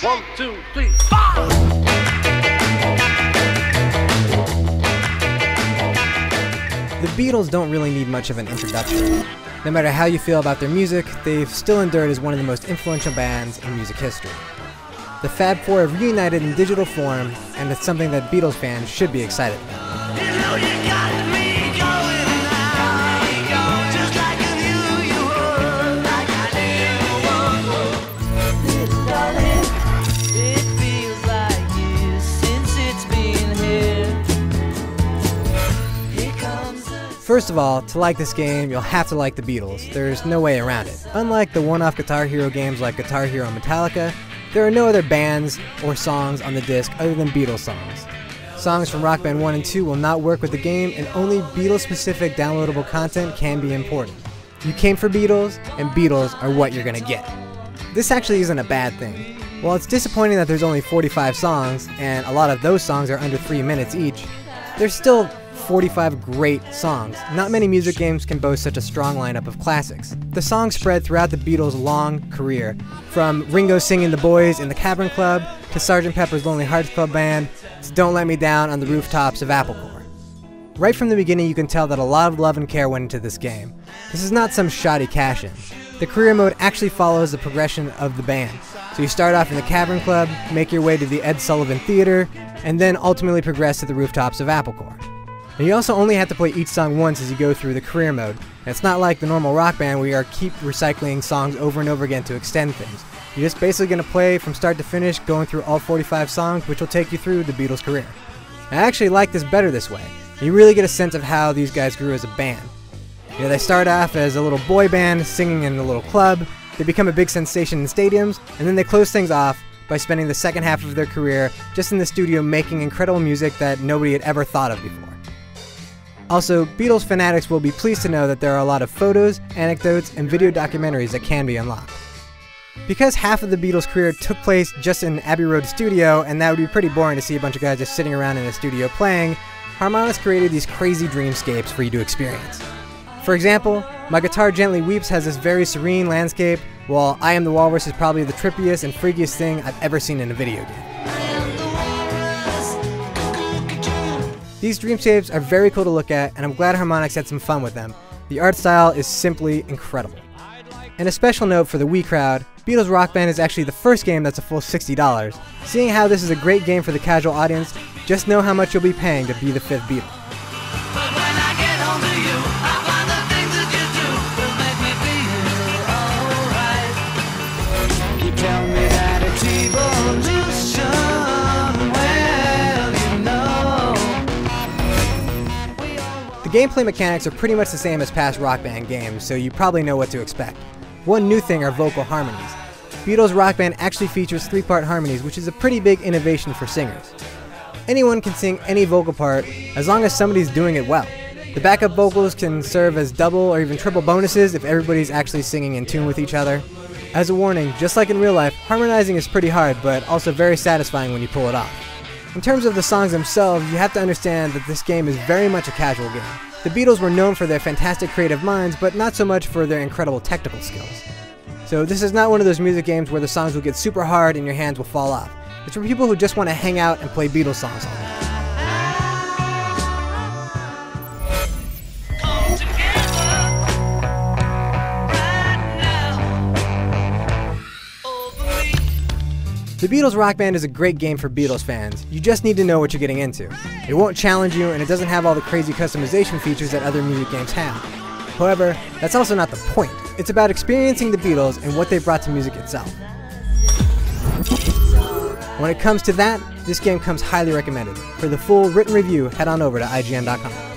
1, 2, 3, 4! The Beatles don't really need much of an introduction. No matter how you feel about their music, they've still endured as one of the most influential bands in music history. The Fab Four have reunited in digital form, and it's something that Beatles fans should be excited about. First of all, to like this game, you'll have to like the Beatles. There's no way around it. Unlike the one-off Guitar Hero games like Guitar Hero and Metallica, there are no other bands or songs on the disc other than Beatles songs. Songs from Rock Band 1 and 2 will not work with the game, and only Beatles-specific downloadable content can be imported. You came for Beatles, and Beatles are what you're gonna get. This actually isn't a bad thing. While it's disappointing that there's only 45 songs, and a lot of those songs are under 3 minutes each, there's still 45 great songs. Not many music games can boast such a strong lineup of classics. The songs spread throughout the Beatles' long career, from Ringo singing The Boys in the Cavern Club, to Sgt. Pepper's Lonely Hearts Club Band, to Don't Let Me Down on the Rooftops of Applecore. Right from the beginning you can tell that a lot of love and care went into this game. This is not some shoddy cash-in. The career mode actually follows the progression of the band. So you start off in the Cavern Club, make your way to the Ed Sullivan Theater, and then ultimately progress to the Rooftops of Applecore. And you also only have to play each song once as you go through the career mode. And it's not like the normal Rock Band where you keep recycling songs over and over again to extend things. You're just basically going to play from start to finish, going through all 45 songs, which will take you through the Beatles' career. I actually like this better this way. You really get a sense of how these guys grew as a band. You know, they start off as a little boy band singing in a little club, they become a big sensation in stadiums, and then they close things off by spending the second half of their career just in the studio making incredible music that nobody had ever thought of before. Also, Beatles fanatics will be pleased to know that there are a lot of photos, anecdotes, and video documentaries that can be unlocked. Because half of the Beatles' career took place just in Abbey Road studio, and that would be pretty boring to see a bunch of guys just sitting around in a studio playing, Harmonix created these crazy dreamscapes for you to experience. For example, My Guitar Gently Weeps has this very serene landscape, while I Am the Walrus is probably the trippiest and freakiest thing I've ever seen in a video game. These dreamscapes are very cool to look at, and I'm glad Harmonix had some fun with them. The art style is simply incredible. And a special note for the Wii crowd, Beatles Rock Band is actually the first game that's a full $60. Seeing how this is a great game for the casual audience, just know how much you'll be paying to be the fifth Beatle. The gameplay mechanics are pretty much the same as past Rock Band games, so you probably know what to expect. One new thing are vocal harmonies. Beatles Rock Band actually features 3-part harmonies, which is a pretty big innovation for singers. Anyone can sing any vocal part as long as somebody's doing it well. The backup vocals can serve as double or even triple bonuses if everybody's actually singing in tune with each other. As a warning, just like in real life, harmonizing is pretty hard, but also very satisfying when you pull it off. In terms of the songs themselves, you have to understand that this game is very much a casual game. The Beatles were known for their fantastic creative minds, but not so much for their incredible technical skills. So this is not one of those music games where the songs will get super hard and your hands will fall off. It's for people who just want to hang out and play Beatles songs all day. The Beatles Rock Band is a great game for Beatles fans. You just need to know what you're getting into. It won't challenge you, and it doesn't have all the crazy customization features that other music games have. However, that's also not the point. It's about experiencing the Beatles and what they brought to music itself. When it comes to that, this game comes highly recommended. For the full written review, head on over to IGN.com.